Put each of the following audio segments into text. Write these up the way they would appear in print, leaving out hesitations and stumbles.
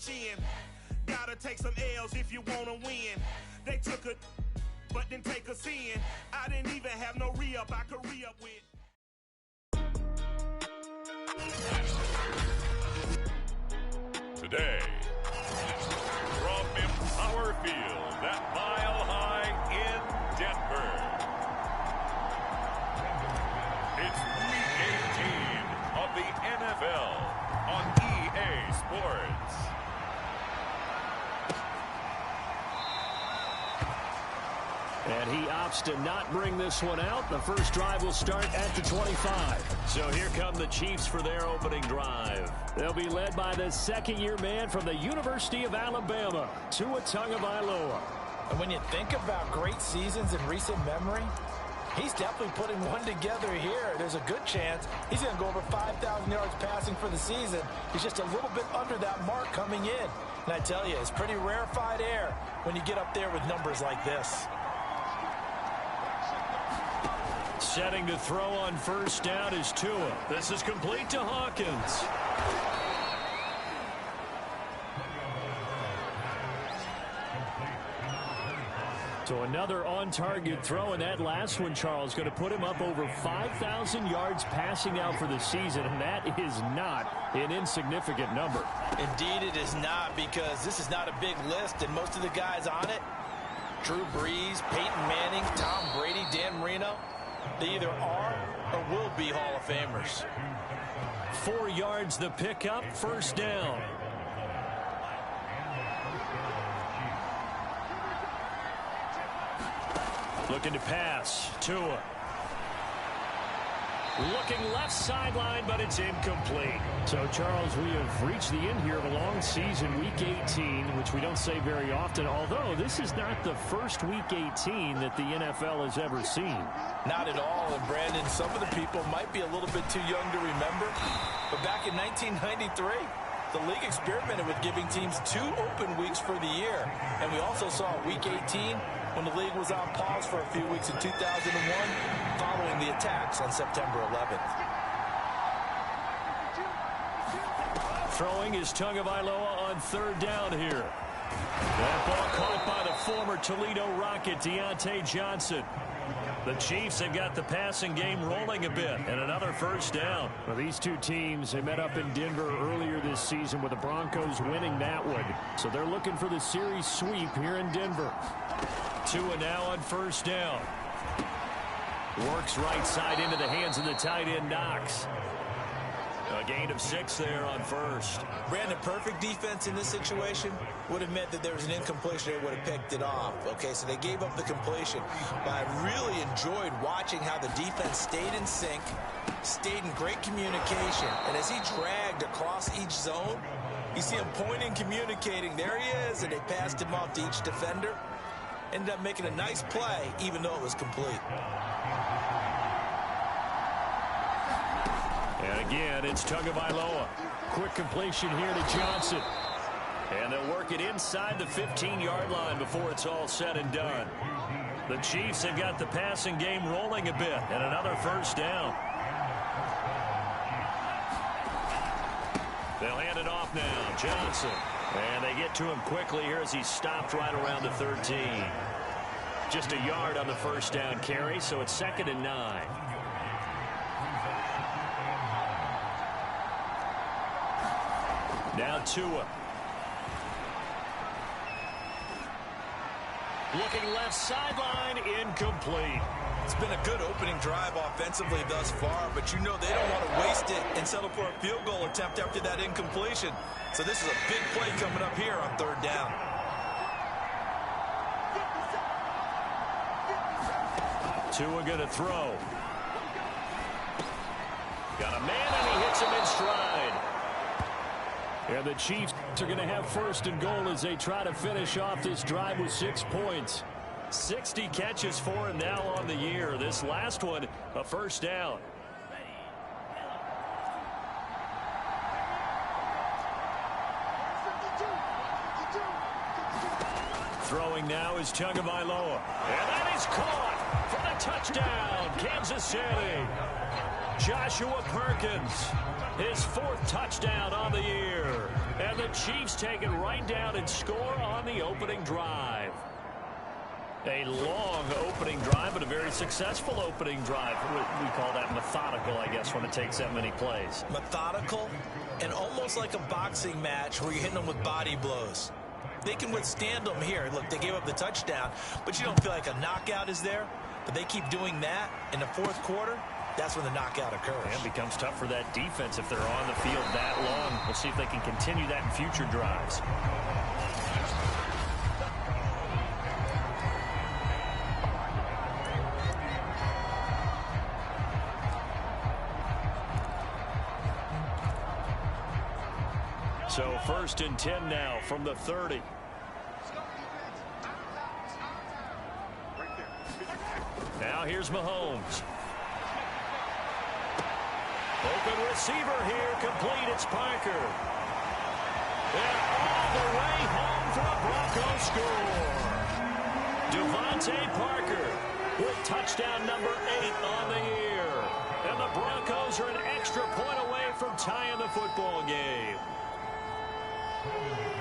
chin. Gotta take some L's if you wanna win. They took it, but didn't take us in. I didn't even have no re-up I could re-up with. Today, from Empower Field at Mile High in Denver, it's Week 18 of the NFL on EA Sports. And he opts to not bring this one out. The first drive will start at the 25. So here come the Chiefs for their opening drive. They'll be led by the second-year man from the University of Alabama, Tua Tagovailoa. And when you think about great seasons in recent memory, he's definitely putting one together here. There's a good chance he's going to go over 5,000 yards passing for the season. He's just a little bit under that mark coming in. And I tell you, it's pretty rarefied air when you get up there with numbers like this. Setting to throw on first down is Tua. This is complete to Hawkins. So another on-target throw, and that last one, Charles, going to put him up over 5,000 yards passing out for the season, and that is not an insignificant number. Indeed it is not, because this is not a big list, and most of the guys on it, Drew Brees, Peyton Manning, Tom Brady, Dan Marino, they either are or will be Hall of Famers. 4 yards the pickup, first down. Looking to pass, Tua. Looking left sideline, but it's incomplete. So, Charles, we have reached the end here of a long season, Week 18, which we don't say very often, although this is not the first Week 18 that the NFL has ever seen. Not at all, and Brandon, some of the people might be a little bit too young to remember, but back in 1993, the league experimented with giving teams 2 open weeks for the year, and we also saw Week 18 when the league was on pause for a few weeks in 2001 following the attacks on September 11th. Throwing is Tagovailoa on third down here. That ball caught by the former Toledo Rocket, Deontay Johnson. The Chiefs have got the passing game rolling a bit, and another first down. Well, these two teams, they met up in Denver earlier this season with the Broncos winning that one. So they're looking for the series sweep here in Denver. Tua now on first down. Works right side into the hands of the tight end, Knox. A gain of 6 there on first. Brandon, perfect defense in this situation would have meant that there was an incompletion. They would have picked it off. Okay, so they gave up the completion. But I really enjoyed watching how the defense stayed in sync, stayed in great communication. And as he dragged across each zone, you see him pointing, communicating. There he is, and they passed him off to each defender. Ended up making a nice play, even though it was complete. And again, it's Tagovailoa. Quick completion here to Johnson. And they'll work it inside the 15-yard line before it's all said and done. The Chiefs have got the passing game rolling a bit, and another first down. They'll hand it off now, Johnson. And they get to him quickly here as he's stopped right around the 13. Just a yard on the first down carry, so it's 2nd and 9. Now Tua. Looking left sideline, incomplete. It's been a good opening drive offensively thus far, but you know they don't want to waste it and settle for a field goal attempt after that incompletion. So this is a big play coming up here on third down. Tua going to throw. Got a man, and he hits him in stride. And the Chiefs are going to have first and goal as they try to finish off this drive with 6 points. 60 catches for him now on the year. This last one, a first down. Throwing now is Tagovailoa. And that is caught for the touchdown, Kansas City. Joshua Perkins, his 4th touchdown on the year. And the Chiefs take it right down and score on the opening drive. A long opening drive, but a very successful opening drive. We call that methodical, I guess, when it takes that many plays. Methodical and almost like a boxing match where you're hitting them with body blows. They can withstand them here. Look, they gave up the touchdown, but you don't feel like a knockout is there. But they keep doing that in the 4th quarter. That's when the knockout occurs. And it becomes tough for that defense if they're on the field that long. We'll see if they can continue that in future drives. So 1st and 10 now from the 30. Now here's Mahomes. Open receiver here, complete. It's Parker. And all the way home for a Broncos score. Devontae Parker with touchdown number 8 on the year. And the Broncos are an extra point away from tying the football game.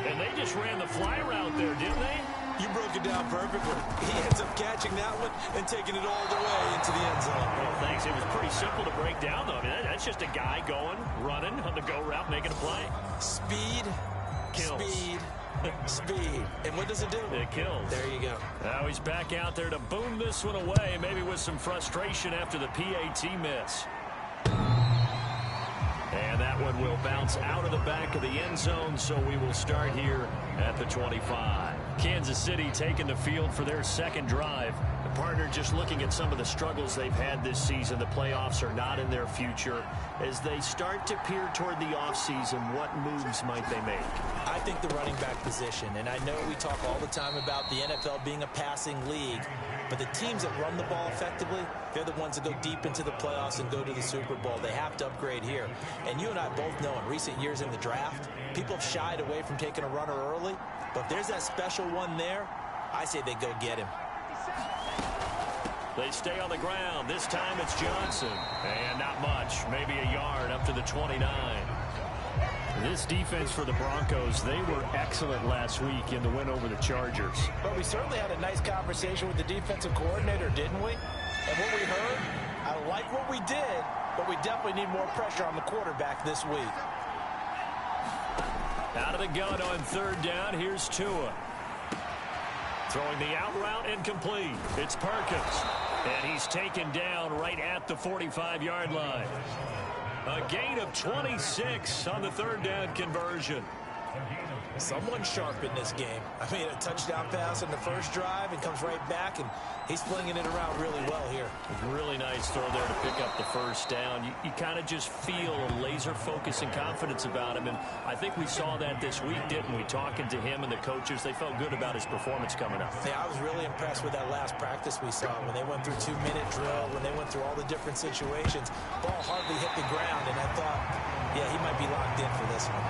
And they just ran the fly route there, didn't they? You broke it down perfectly. He ends up catching that one and taking it all the way into the end zone. Well, thanks. It was pretty simple to break down, though. I mean, that's just a guy going, running on the go route, making a play. Speed, kills. Speed, speed. And what does it do? It kills. There you go. Now he's back out there to boom this one away, maybe with some frustration after the PAT miss. And that one will bounce out of the back of the end zone, so we will start here at the 25. Kansas City taking the field for their 2nd drive. The partner just looking at some of the struggles they've had this season. The playoffs are not in their future. As they start to peer toward the offseason, what moves might they make? I think the running back position, and I know we talk all the time about the NFL being a passing league, but the teams that run the ball effectively, they're the ones that go deep into the playoffs and go to the Super Bowl. They have to upgrade here. And you and I both know in recent years in the draft, people have shied away from taking a runner early. But if there's that special one there, I say they go get him. They stay on the ground. This time it's Johnson. And not much. Maybe a yard up to the 29. This defense for the Broncos, they were excellent last week in the win over the Chargers. But we certainly had a nice conversation with the defensive coordinator, didn't we? And what we heard, I like what we did, but we definitely need more pressure on the quarterback this week. Out of the gun on 3rd down, here's Tua. Throwing the out route incomplete. It's Perkins. And he's taken down right at the 45-yard line. A gain of 26 on the 3rd down conversion. Someone sharp in this game. I mean, a touchdown pass in the 1st drive and comes right back, and he's flinging it around really well here. Really nice throw there to pick up the 1st down. You kind of just feel a laser focus and confidence about him, and I think we saw that this week, didn't we? Talking to him and the coaches, they felt good about his performance coming up. Yeah, I was really impressed with that last practice we saw when they went through 2-minute drill, when they went through all the different situations. Ball hardly hit the ground, and I thought, yeah, he might be locked in for this one.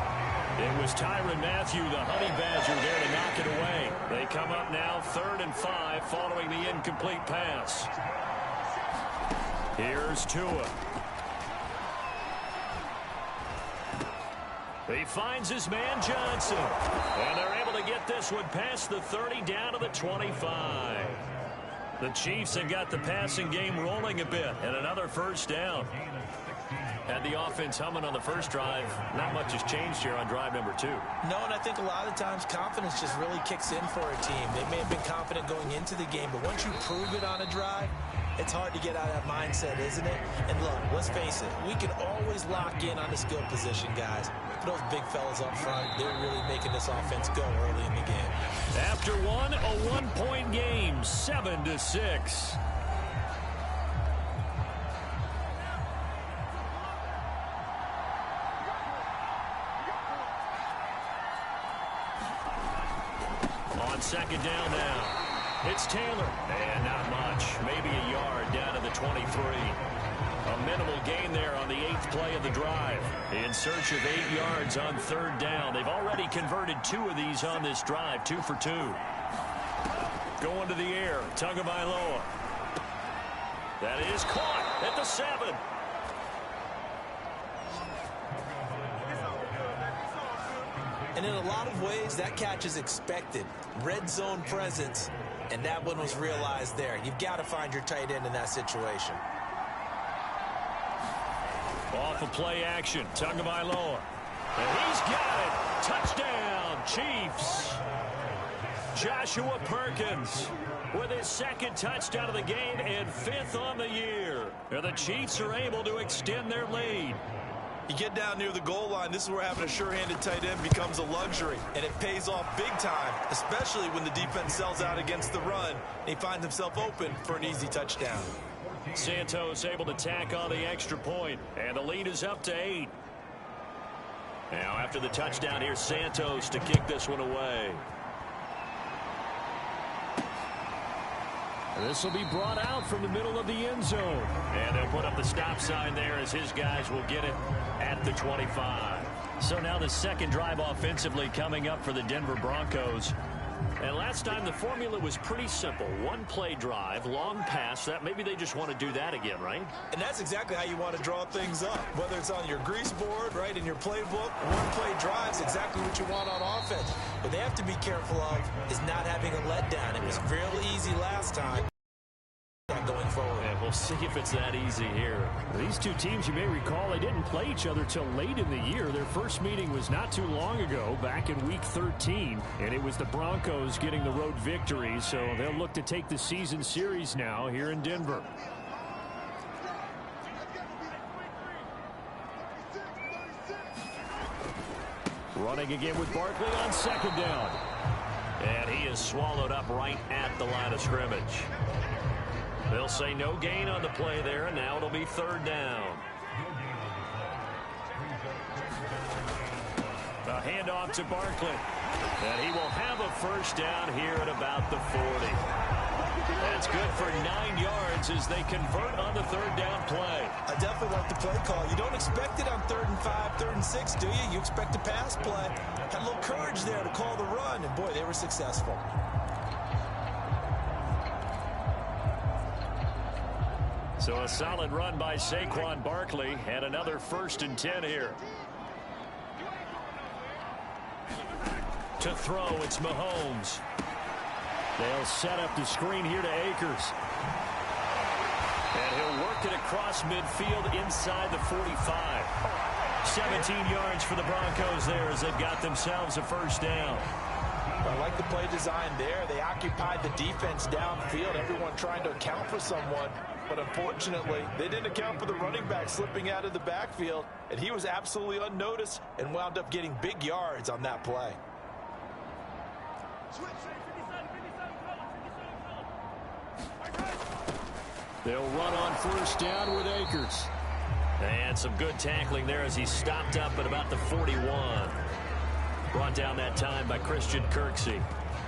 It was Tyrann Mathieu, the Honey Badger, there to knock it away. They come up now 3rd and 5 following the incomplete pass. Here's Tua. He finds his man Johnson. And they're able to get this one past the 30 down to the 25. The Chiefs have got the passing game rolling a bit. And another 1st down. Had the offense humming on the 1st drive. Not much has changed here on drive number 2. No, and I think a lot of times confidence just really kicks in for a team. They may have been confident going into the game, but once you prove it on a drive, it's hard to get out of that mindset, isn't it? And look, let's face it, we can always lock in on the skill position, guys. But those big fellas up front, they're really making this offense go early in the game. After one, a 1-point game, 7-6. On 2nd down now. It's Taylor. And not much. Maybe a yard down to the 23. A minimal gain there on the 8th play of the drive. In search of 8 yards on 3rd down. They've already converted 2 of these on this drive. 2 for 2. Going to the air. Tagovailoa. That is caught at the 7. And in a lot of ways, that catch is expected. Red zone presence, and that one was realized there. You've got to find your tight end in that situation. Off of play action, Tagovailoa. And he's got it. Touchdown, Chiefs. Joshua Perkins with his second touchdown of the game and 5th on the year. And the Chiefs are able to extend their lead. You get down near the goal line, this is where having a sure-handed tight end becomes a luxury, and it pays off big time, especially when the defense sells out against the run, and he finds himself open for an easy touchdown. Santos able to tack on the extra point, and the lead is up to 8. Now after the touchdown, here's Santos to kick this one away. This will be brought out from the middle of the end zone. And they'll put up the stop sign there as his guys will get it at the 25. So now the second drive offensively coming up for the Denver Broncos. And last time the formula was pretty simple. One play drive, long pass. That maybe they just want to do that again, right? And that's exactly how you want to draw things up. Whether it's on your grease board, right, in your playbook, one play drive is exactly what you want on offense. What they have to be careful of is not having a letdown. It was fairly easy last time. Going forward. And we'll see if it's that easy here. These two teams, you may recall, they didn't play each other till late in the year. Their first meeting was not too long ago, back in Week 13, and it was the Broncos getting the road victory, so they'll look to take the season series now here in Denver. Running again with Barkley on second down. And he is swallowed up right at the line of scrimmage. They'll say no gain on the play there, and now it'll be 3rd down. A handoff to Barkley. And he will have a first down here at about the 40. That's good for 9 yards as they convert on the 3rd down play. I definitely like the play call. You don't expect it on 3rd and 5, 3rd and 6, do you? You expect a pass play. Had a little courage there to call the run, and boy, they were successful. So a solid run by Saquon Barkley and another 1st and 10 here. To throw, it's Mahomes. They'll set up the screen here to Akers. And he'll work it across midfield inside the 45. 17 yards for the Broncos there as they've got themselves a first down. I like the play design there. They occupied the defense downfield, everyone trying to account for someone. But unfortunately, they didn't account for the running back slipping out of the backfield, and he was absolutely unnoticed and wound up getting big yards on that play. They'll run on first down with Akers. And some good tackling there as he stopped up at about the 41. Brought down that time by Christian Kirksey.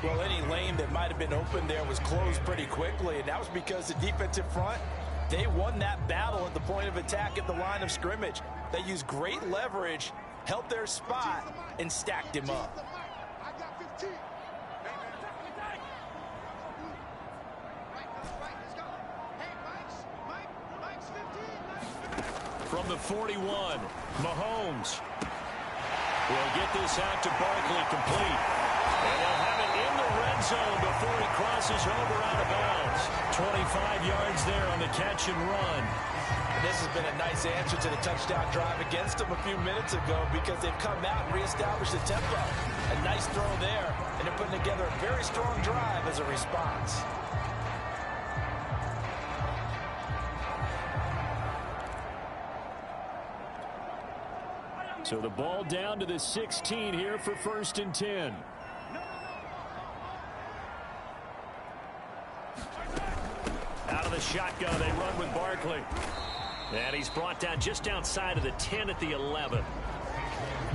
Well, any lane that might have been open there was closed pretty quickly, and that was because the defensive front, they won that battle at the point of attack at the line of scrimmage. They used great leverage, held their spot, and stacked him up. From the 41, Mahomes will get this out to Barkley complete. And they'll have it in the red zone before he crosses over out of bounds. 25 yards there on the catch and run. This has been a nice answer to the touchdown drive against them a few minutes ago because they've come out and reestablished the tempo. A nice throw there, and they're putting together a very strong drive as a response. So the ball down to the 16 here for 1st and 10. Out of the shotgun, they run with Barkley. And he's brought down just outside of the 10 at the 11.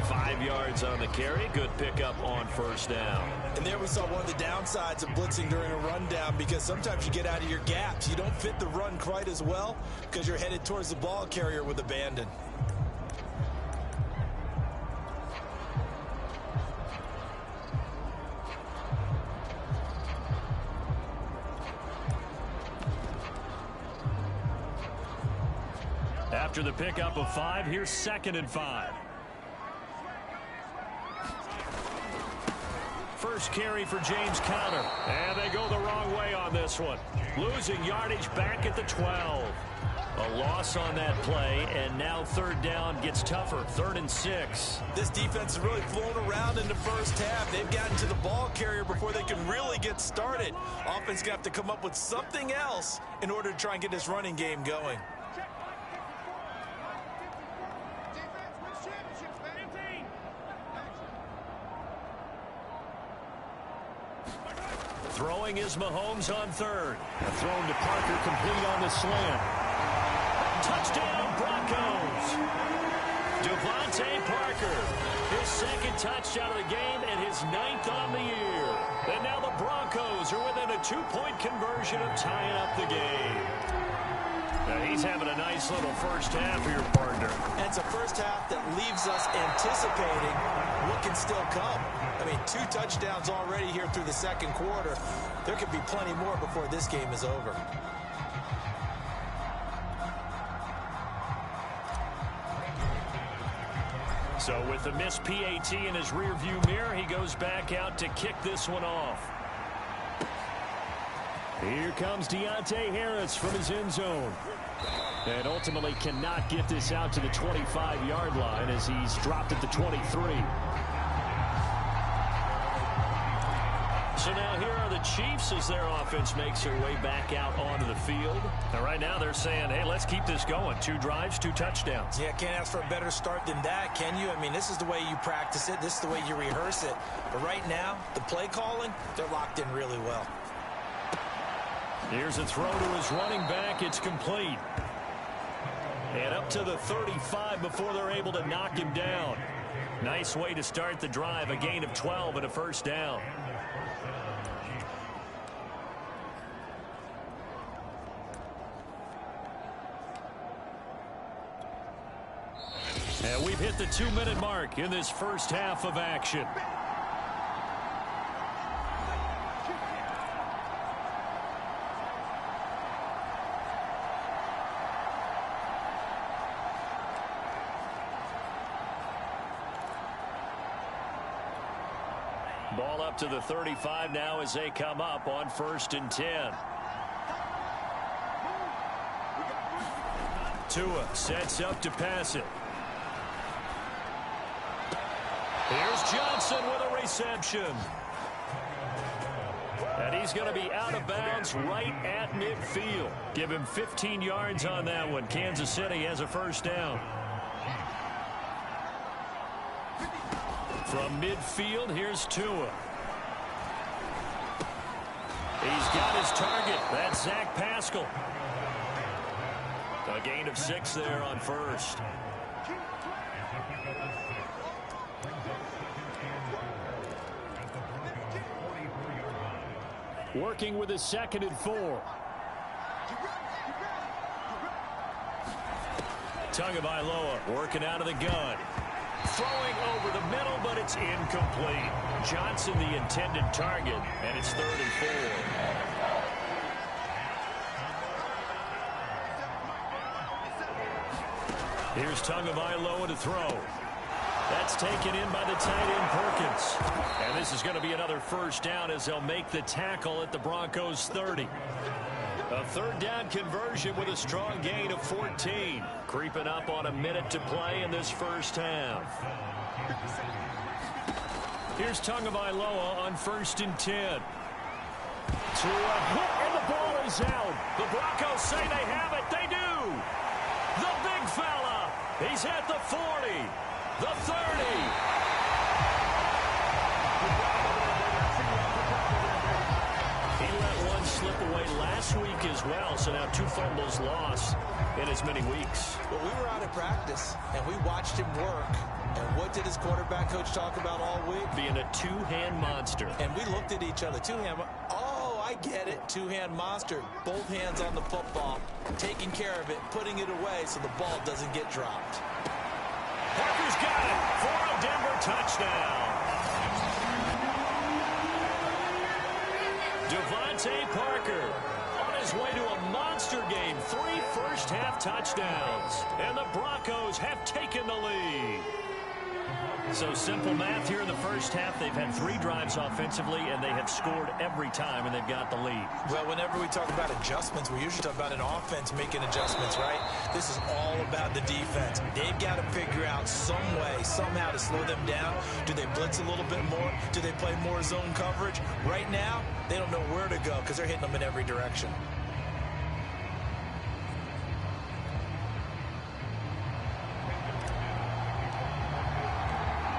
5 yards on the carry. Good pickup on first down. And there we saw one of the downsides of blitzing during a rundown because sometimes you get out of your gaps. You don't fit the run quite as well because you're headed towards the ball carrier with abandon. After the pickup of 5, here's 2nd and 5. First carry for James Conner. And they go the wrong way on this one. Losing yardage back at the 12. A loss on that play, and now third down gets tougher. 3rd and 6. This defense has really flown around in the first half. They've gotten to the ball carrier before they can really get started. Offense going to have to come up with something else in order to try and get this running game going. Throwing is Mahomes on 3rd. Thrown to Parker, complete on the slant. Touchdown, Broncos. Devontae Parker, his 2nd touchdown of the game and his 9th on the year. And now the Broncos are within a 2-point conversion of tying up the game. Now he's having a nice little first half for your partner. And it's a first half that leaves us anticipating what can still come. I mean, 2 touchdowns already here through the 2nd quarter. There could be plenty more before this game is over. So with the missed PAT in his rearview mirror, he goes back out to kick this one off. Here comes Deontay Harris from his end zone. And ultimately cannot get this out to the 25-yard line as he's dropped at the 23. So now here are the Chiefs as their offense makes their way back out onto the field. And right now they're saying, hey, let's keep this going. 2 drives, 2 touchdowns. Yeah, can't ask for a better start than that, can you? I mean, this is the way you practice it. This is the way you rehearse it. But right now, the play calling, they're locked in really well. Here's a throw to his running back. It's complete. And up to the 35 before they're able to knock him down. Nice way to start the drive. A gain of 12 and a first down. And we've hit the 2-minute mark in this first half of action. Ball up to the 35 now as they come up on 1st and 10. Tua sets up to pass it. Here's Johnson with a reception. And he's going to be out of bounds right at midfield. Give him 15 yards on that one. Kansas City has a first down. From midfield, here's Tua. He's got his target. That's Zach Pascal. A gain of 6 there on 1st. Working with a 2nd and 4. Tagovailoa working out of the gun. Throwing over the middle, but it's incomplete. Johnson the intended target, and it's 3rd and 4. Here's Tagovailoa to throw. That's taken in by the tight end Perkins. And this is going to be another first down as they'll make the tackle at the Broncos 30. A 3rd down conversion with a strong gain of 14. Creeping up on a minute to play in this first half. Here's Tagovailoa on 1st and 10. Tua hit, and the ball is out. The Broncos say they have it. They do. The big fella. He's at the 40. The 30. He let one slip away last week as well, so now 2 fumbles lost in as many weeks. Well, we were out of practice, and we watched him work. And what did his quarterback coach talk about all week? Being a 2-hand monster. And we looked at each other. 2-hand. Oh, I get it. 2-hand monster. Both hands on the football, taking care of it, putting it away so the ball doesn't get dropped. Parker's got it for a Denver touchdown. Devontae Parker on his way to a monster game. 3 first-half touchdowns. And the Broncos have taken the lead. So simple math here in the first half. They've had 3 drives offensively, and they have scored every time, and they've got the lead. Well, whenever we talk about adjustments, we usually talk about an offense making adjustments, right? This is all about the defense. They've got to figure out some way, somehow to slow them down. Do they blitz a little bit more? Do they play more zone coverage? Right now, they don't know where to go because they're hitting them in every direction.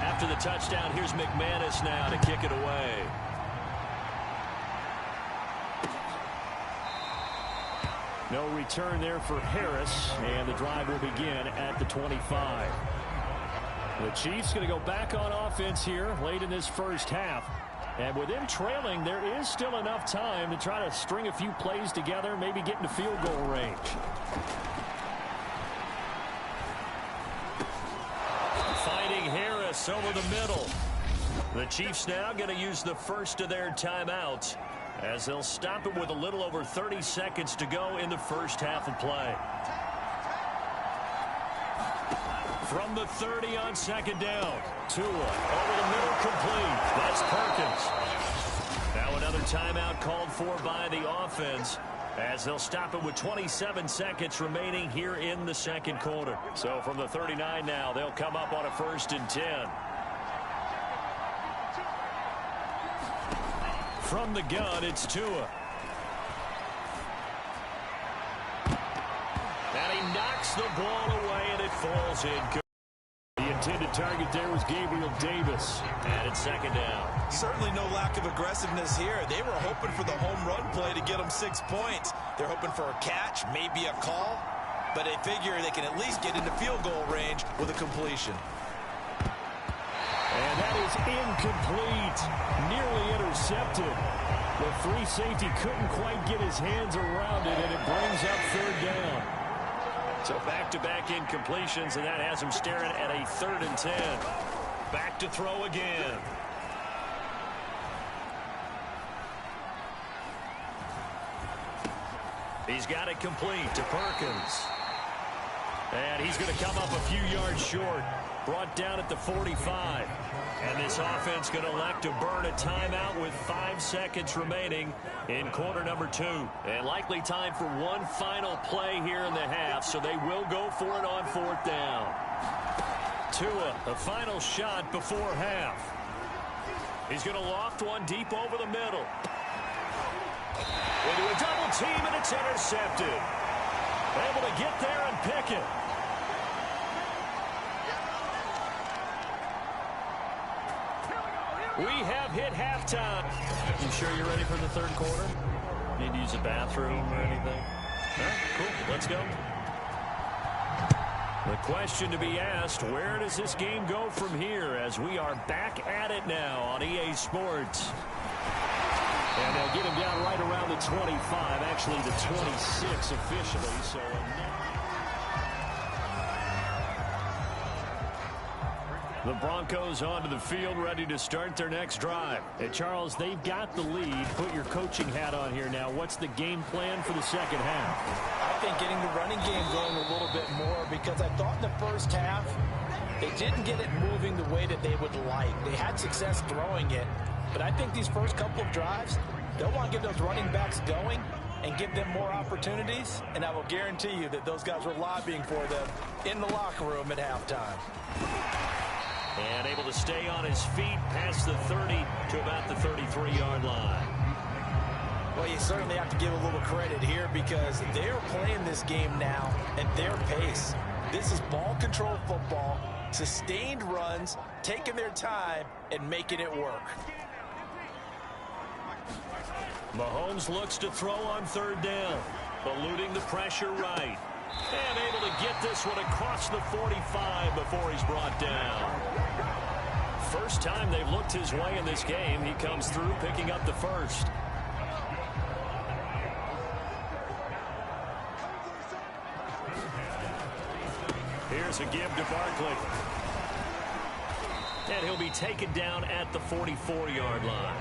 After the touchdown, here's McManus now to kick it away. No return there for Harris, and the drive will begin at the 25. The Chiefs going to go back on offense here late in this first half. And with them trailing, there is still enough time to try to string a few plays together, maybe get into field goal range. Finding Harris over the middle. The Chiefs now going to use the first of their timeouts as they'll stop it with a little over 30 seconds to go in the first half of play. From the 30 on second down. Tua over the middle, complete. That's Perkins. Now another timeout called for by the offense as they'll stop it with 27 seconds remaining here in the second quarter. So from the 39 now, they'll come up on a 1st and 10. From the gun, it's Tua. And he knocks the ball away, and it falls in. The intended target there was Gabriel Davis. And it's second down. Certainly no lack of aggressiveness here. They were hoping for the home run play to get them 6 points. They're hoping for a catch, maybe a call, but they figure they can at least get into field goal range with a completion. And that is incomplete. Nearly intercepted. The free safety couldn't quite get his hands around it, and it brings up 3rd down. So back-to-back incompletions, and that has him staring at a 3rd and 10. Back to throw again. He's got it complete to Perkins. And he's going to come up a few yards short. Brought down at the 45. And this offense going to elect to burn a timeout with 5 seconds remaining in quarter number 2. And likely time for one final play here in the half, so they will go for it on 4th down. Tua, the final shot before half. He's going to loft one deep over the middle. Into a double team, and it's intercepted. Able to get there and pick it. We have hit halftime. You sure you're ready for the 3rd quarter? Need to use a bathroom or anything? Cool, let's go. The question to be asked, where does this game go from here as we are back at it now on EA Sports? And they'll get him down right around the 25, actually the 26 officially. So the Broncos onto the field, ready to start their next drive. Hey, Charles, they've got the lead. Put your coaching hat on here now. What's the game plan for the second half? I think getting the running game going a little bit more, because I thought in the first half they didn't get it moving the way that they would like. They had success throwing it, but I think these first couple of drives, they'll want to get those running backs going and give them more opportunities, and I will guarantee you that those guys were lobbying for them in the locker room at halftime. And able to stay on his feet past the 30 to about the 33-yard line. Well, you certainly have to give a little credit here because they're playing this game now at their pace. This is ball control football, sustained runs, taking their time, and making it work. Mahomes looks to throw on 3rd down, eluding the pressure right. And able to get this one across the 45 before he's brought down. First time they've looked his way in this game. He comes through picking up the first. Here's a give to Barkley. And he'll be taken down at the 44-yard line.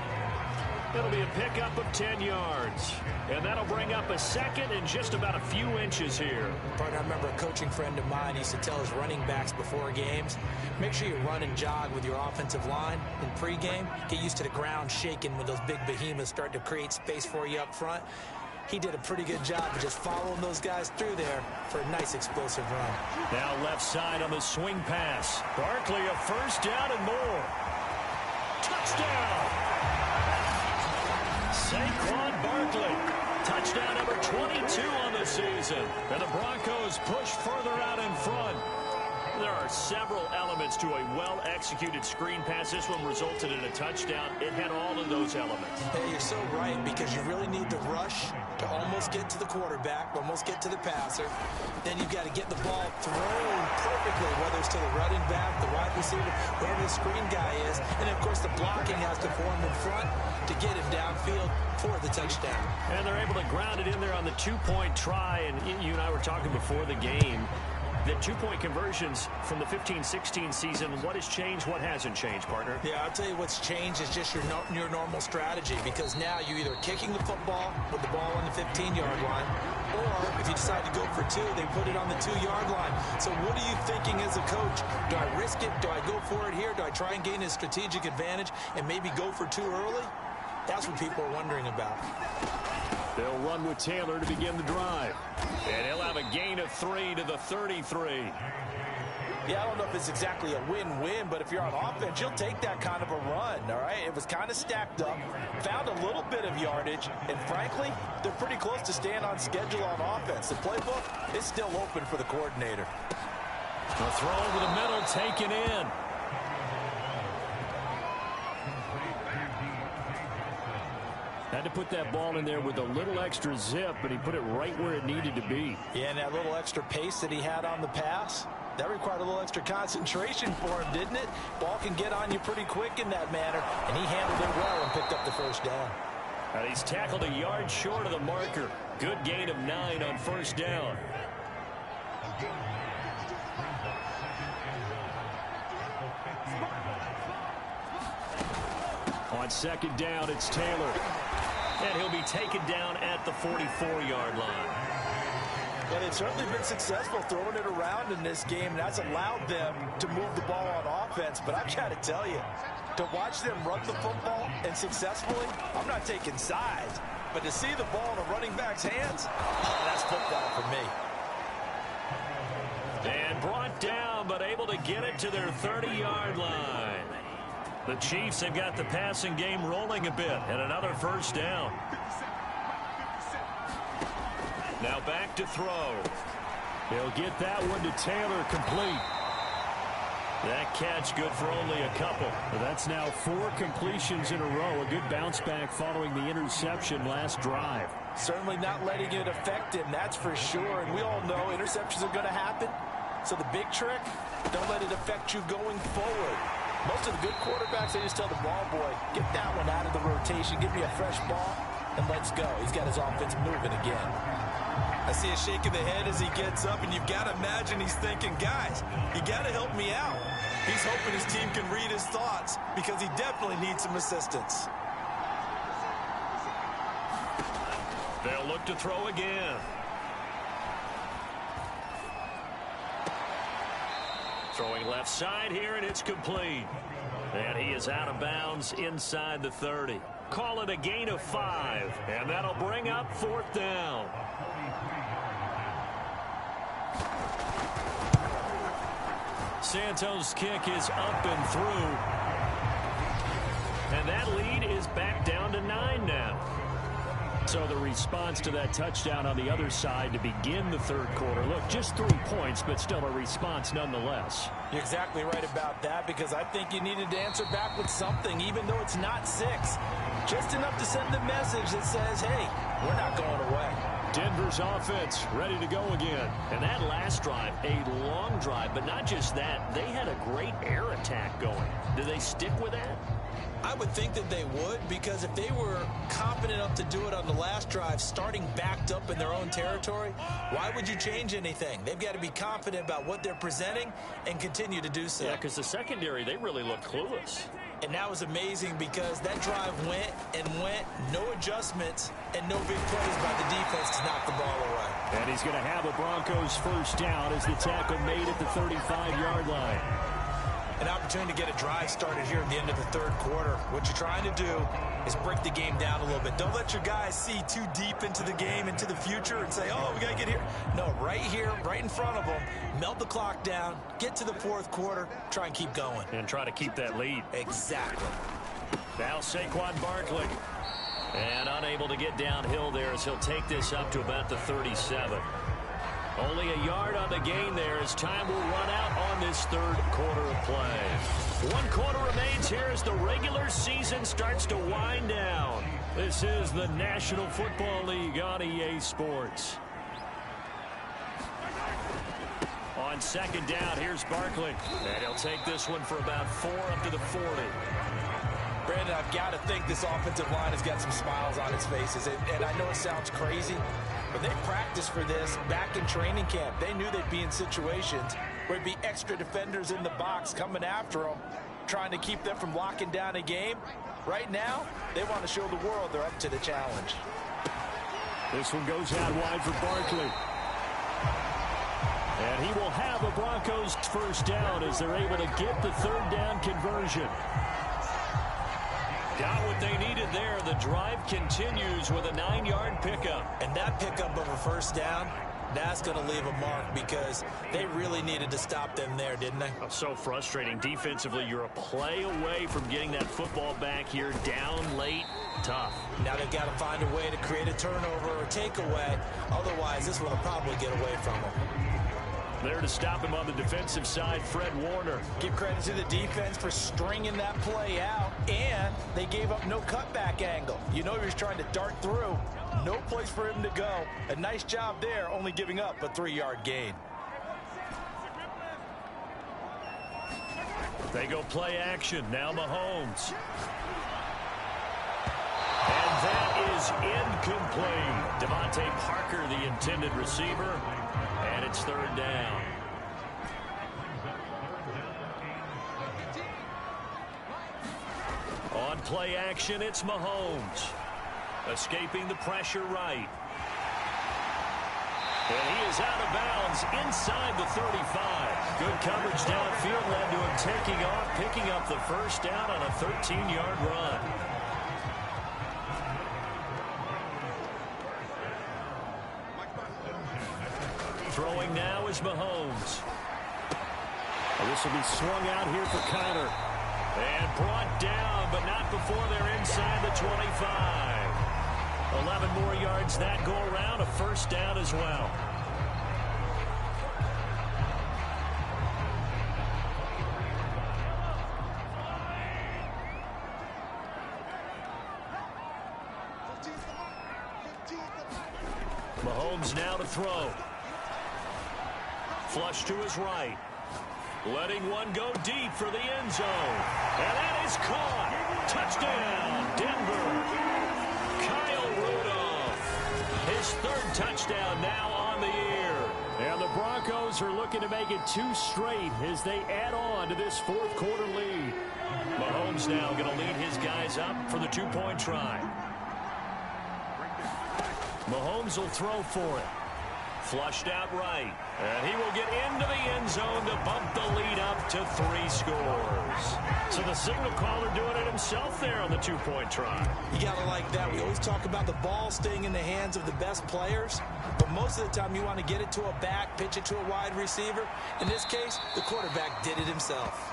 It'll be a pickup of 10 yards. And that'll bring up a second and just about a few inches here. Partner, I remember a coaching friend of mine used to tell his running backs before games, make sure you run and jog with your offensive line in pregame. Get used to the ground shaking when those big behemoths start to create space for you up front. He did a pretty good job of just following those guys through there for a nice explosive run. Now left side on the swing pass. Barkley a first down and more. Touchdown! Saquon Barkley. Touchdown number 22 on the season. And the Broncos push further out in front. There are several elements to a well-executed screen pass. This one resulted in a touchdown. It had all of those elements. Hey, you're so right, because you really need the rush to almost get to the quarterback, almost get to the passer. Then you've got to get the ball thrown perfectly, whether it's to the running back, the wide receiver, wherever the screen guy is. And, of course, the blocking has to form in front to get him downfield for the touchdown. And they're able to ground it in there on the two-point try. And you and I were talking before the game. The two-point conversions from the 15-16 season, what has changed, what hasn't changed, partner? Yeah, I'll tell you what's changed is just your normal strategy, because now you're either kicking the football with the ball on the 15-yard line, or if you decide to go for two, they put it on the 2-yard line. So what are you thinking as a coach? Do I risk it? Do I go for it here? Do I try and gain a strategic advantage and maybe go for two early? That's what people are wondering about. They'll run with Taylor to begin the drive. And he'll have a gain of 3 to the 33. Yeah, I don't know if it's exactly a win-win, but if you're on offense, you'll take that kind of a run, all right? It was kind of stacked up, found a little bit of yardage, and frankly, they're pretty close to staying on schedule on offense. The playbook is still open for the coordinator. The throw over the middle taken in. Had to put that ball in there with a little extra zip, but he put it right where it needed to be. Yeah, and that little extra pace that he had on the pass, that required a little extra concentration for him, didn't it? Ball can get on you pretty quick in that manner, and he handled it well and picked up the first down. And he's tackled a yard short of the marker. Good gain of 9 on first down. On second down, it's Taylor. And he'll be taken down at the 44-yard line. Well, they've certainly been successful throwing it around in this game, and that's allowed them to move the ball on offense. But I've got to tell you, to watch them run the football and successfully, I'm not taking sides. But to see the ball in a running back's hands, that's football for me. And brought down, but able to get it to their 30-yard line. The Chiefs have got the passing game rolling a bit, and another first down. Now back to throw. They'll get that one to Taylor, complete. That catch good for only a couple. That's now 4 completions in a row. A good bounce back following the interception last drive. Certainly not letting it affect him, that's for sure. And we all know interceptions are going to happen. So the big trick, don't let it affect you going forward. Most of the good quarterbacks, they just tell the ball boy, get that one out of the rotation, give me a fresh ball, and let's go. He's got his offense moving again. I see a shake of the head as he gets up, and you've got to imagine he's thinking, guys, you got to help me out. He's hoping his team can read his thoughts because he definitely needs some assistance. They'll look to throw again. Throwing left side here, and it's complete. And he is out of bounds inside the 30. Call it a gain of 5, and that'll bring up 4th down. Santos' kick is up and through. And that lead is back down to 9 now. So the response to that touchdown on the other side to begin the third quarter. Look, just 3 points, but still a response nonetheless. You're exactly right about that, because I think you needed to answer back with something, even though it's not 6. Just enough to send the message that says, hey, we're not going away. Denver's offense ready to go again. And that last drive, a long drive, but not just that. They had a great air attack going. Do they stick with that? I would think that they would, because if they were confident enough to do it on the last drive, starting backed up in their own territory, why would you change anything? They've got to be confident about what they're presenting and continue to do so. Yeah, because the secondary, they really look clueless. And that was amazing because that drive went and went, no adjustments, and no big plays by the defense to knock the ball away. And he's going to have a Broncos first down as the tackle made at the 35-yard line. An opportunity to get a drive started here at the end of the third quarter. What you're trying to do is break the game down a little bit. Don't let your guys see too deep into the game, into the future, and say, oh, we got to get here. No, right here, right in front of them, melt the clock down, get to the fourth quarter, try and keep going. And try to keep that lead. Exactly. Now Saquon Barkley. And unable to get downhill there as he'll take this up to about the 37. Only a yard on the gain there as time will run out on this third quarter of play. 1 quarter remains here as the regular season starts to wind down. This is the National Football League on EA Sports. On second down, here's Barkley. And he'll take this one for about 4 up to the 40. Brandon, I've got to think this offensive line has got some smiles on its faces. And I know it sounds crazy, but they practiced for this back in training camp. They knew they'd be in situations where there'd be extra defenders in the box coming after them, trying to keep them from locking down a game. Right now, they want to show the world they're up to the challenge. This one goes out wide for Barkley. And he will have a Broncos first down as they're able to get the third down conversion. Got what they needed there. The drive continues with a 9-yard pickup. And that pickup of a first down, that's going to leave a mark because they really needed to stop them there, didn't they? So frustrating. Defensively, you're a play away from getting that football back here down late. Tough. Now they've got to find a way to create a turnover or takeaway. Otherwise, this one will probably get away from them. There to stop him on the defensive side, Fred Warner. Give credit to the defense for stringing that play out, and they gave up no cutback angle. You know he was trying to dart through. No place for him to go. A nice job there, only giving up a 3-yard gain. They go play action. Now Mahomes. And that is incomplete. Devontae Parker, the intended receiver. And it's third down. On play action, it's Mahomes. Escaping the pressure right. And he is out of bounds inside the 35. Good coverage downfield led to him taking off, picking up the first down on a 13-yard run. Throwing now is Mahomes. This will be swung out here for Connor. And brought down, but not before they're inside the 25. 11 more yards that go around, a first down as well. Mahomes now to throw. Flush to his right. Letting one go deep for the end zone. And that is caught. Touchdown, Denver. Kyle Rudolph. His third touchdown now on the year. And the Broncos are looking to make it 2 straight as they add on to this fourth quarter lead. Mahomes now going to lead his guys up for the 2-point try. Mahomes will throw for it. Flushed out right. And he will get into the end zone to bump the lead up to 3 scores. So the signal caller doing it himself there on the 2-point try. You got to like that. We always talk about the ball staying in the hands of the best players. But most of the time you want to get it to a back, pitch it to a wide receiver. In this case, the quarterback did it himself.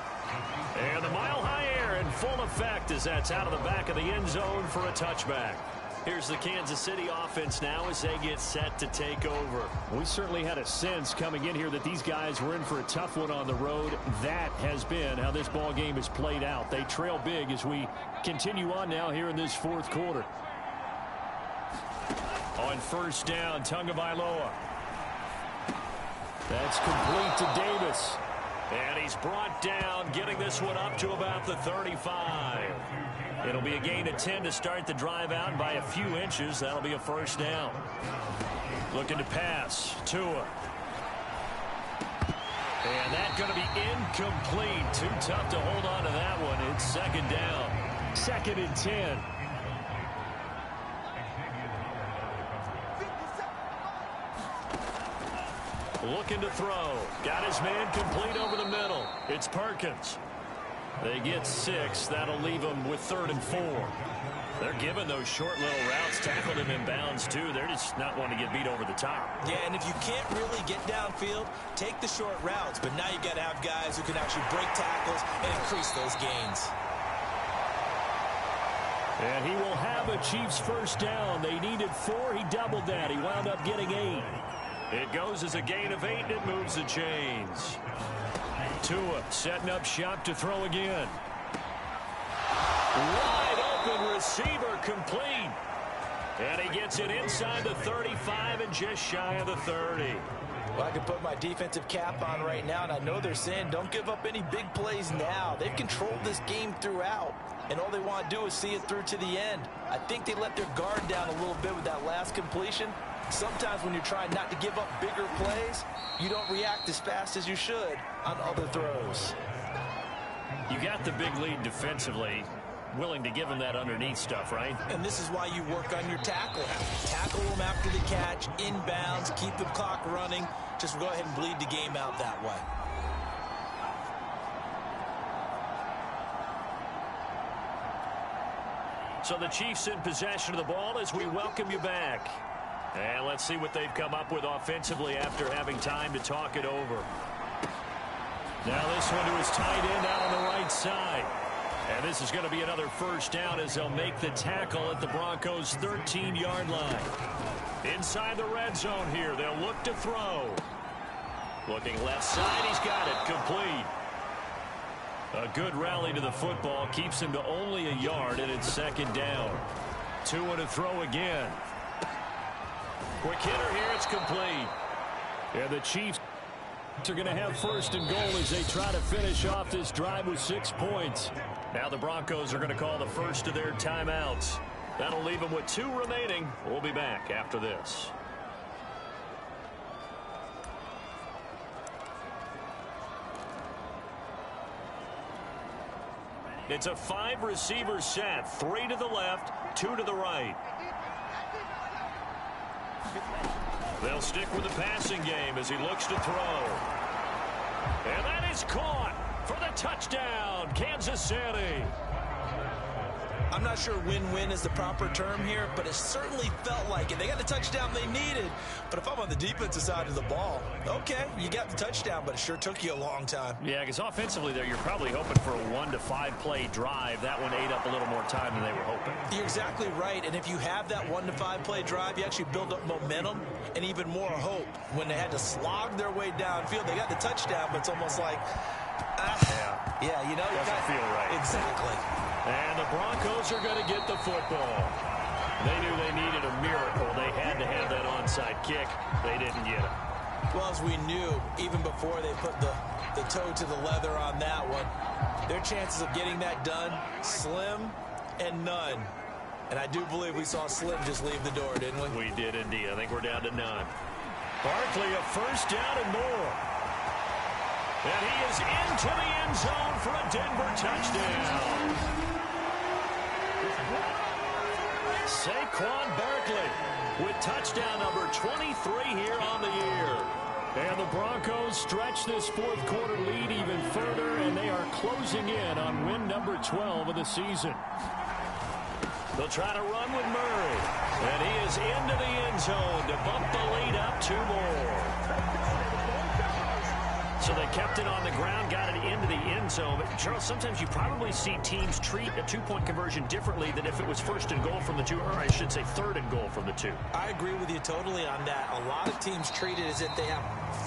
And the mile-high air in full effect as that's out of the back of the end zone for a touchback. Here's the Kansas City offense now as they get set to take over. We certainly had a sense coming in here that these guys were in for a tough one on the road. That has been how this ball game has played out. They trail big as we continue on now here in this fourth quarter. On first down, Tagovailoa. That's complete to Davis. And he's brought down, getting this one up to about the 35. It'll be a gain of 10 to start the drive out by a few inches. That'll be a first down. Looking to pass. Tua. And that's going to be incomplete. Too tough to hold on to that one. It's second down. 2nd and 10. Looking to throw. Got his man complete over the middle. It's Perkins. They get 6. That'll leave them with 3rd and 4. They're giving those short little routes. Tackled him in bounds, too. They're just not wanting to get beat over the top. Yeah, and if you can't really get downfield, take the short routes. But now you got to have guys who can actually break tackles and increase those gains. And he will have a Chiefs first down. They needed 4. He doubled that. He wound up getting 8. It goes as a gain of 8, and it moves the chains. Tua setting up shop to throw again. Wide open receiver complete. And he gets it inside the 35 and just shy of the 30. Well, I can put my defensive cap on right now, and I know they're saying don't give up any big plays now. They've controlled this game throughout, and all they want to do is see it through to the end. I think they let their guard down a little bit with that last completion. Sometimes when you're trying not to give up bigger plays, you don't react as fast as you should on other throws. You got the big lead defensively. Willing to give him that underneath stuff, right? And this is why you work on your tackling. Tackle them after the catch, inbounds, keep the clock running. Just go ahead and bleed the game out that way. So the Chiefs in possession of the ball as we welcome you back. And let's see what they've come up with offensively after having time to talk it over. Now this one to his tight end out on the right side. And this is going to be another first down as they'll make the tackle at the Broncos' 13-yard line. Inside the red zone here, they'll look to throw. Looking left side, he's got it, complete. A good rally to the football, keeps him to only a yard, and it's second down. Tua to throw again. Quick hitter here, it's complete. And the Chiefs are going to have 1st and goal as they try to finish off this drive with 6 points. Now the Broncos are going to call the first of their timeouts. That'll leave them with 2 remaining. We'll be back after this. It's a 5-receiver set. 3 to the left, 2 to the right. They'll stick with the passing game as he looks to throw. And that is caught for the touchdown, Kansas City. I'm not sure win-win is the proper term here, but it certainly felt like it. They got the touchdown they needed. But if I'm on the defensive side of the ball, okay, you got the touchdown, but it sure took you a long time. Yeah, because offensively there, you're probably hoping for a 1 to 5 play drive. That one ate up a little more time than they were hoping. You're exactly right, and if you have that 1 to 5 play drive, you actually build up momentum and even more hope. When they had to slog their way downfield, they got the touchdown, but it's almost like, yeah, you know. Doesn't feel right. Exactly. And the Broncos are going to get the football. They knew they needed a miracle. They had to have that onside kick. They didn't get it. Well, as we knew, even before they put the toe to the leather on that one, their chances of getting that done, slim and none. And I do believe we saw Slim just leave the door, didn't we? We did indeed. I think we're down to none. Barkley, a first down and more. And he is into the end zone for a Denver touchdown. Saquon Barkley with touchdown number 23 here on the year. And the Broncos stretch this 4th quarter lead even further, and they are closing in on win number 12 of the season. They'll try to run with Murray. And he is into the end zone to bump the lead up 2 more. So they kept it on the ground, got it into the end zone. But, Charles, sometimes you probably see teams treat a 2-point conversion differently than if it was 1st and goal from the 2, or I should say 3rd and goal from the 2. I agree with you totally on that. A lot of teams treat it as if they have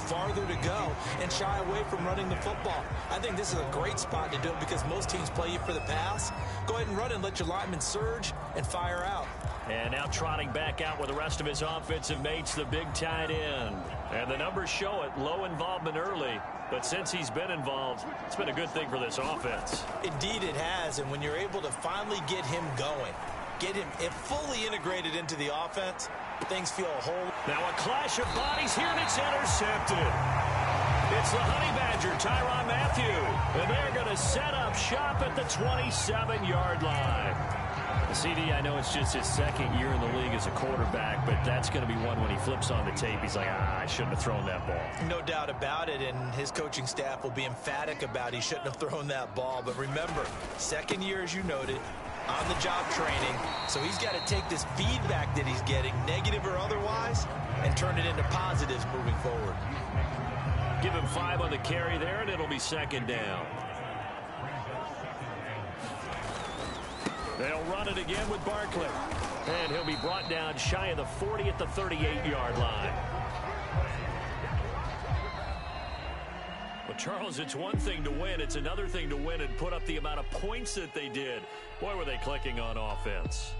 farther to go and shy away from running the football. I think this is a great spot to do it because most teams play you for the pass. Go ahead and run and let your linemen surge and fire out. And now trotting back out with the rest of his offensive mates, the big tight end. And the numbers show it, low involvement early. But since he's been involved, it's been a good thing for this offense. Indeed it has, and when you're able to finally get him going, get him fully integrated into the offense, things feel a whole... Now a clash of bodies here, and it's intercepted. It's the Honey Badger, Tyrann Mathieu. And they're going to set up shop at the 27-yard line. CD, I know it's just his second year in the league as a quarterback, but that's going to be one when he flips on the tape. He's like, I shouldn't have thrown that ball. No doubt about it, and his coaching staff will be emphatic about he shouldn't have thrown that ball. But remember, second year, as you noted, on-the-job training, so he's got to take this feedback that he's getting, negative or otherwise, and turn it into positives moving forward. Give him 5 on the carry there, and it'll be second down. They'll run it again with Barkley. And he'll be brought down shy of the 40 at the 38-yard line. But, Charles, it's one thing to win. It's another thing to win and put up the amount of points that they did. Boy, were they clicking on offense.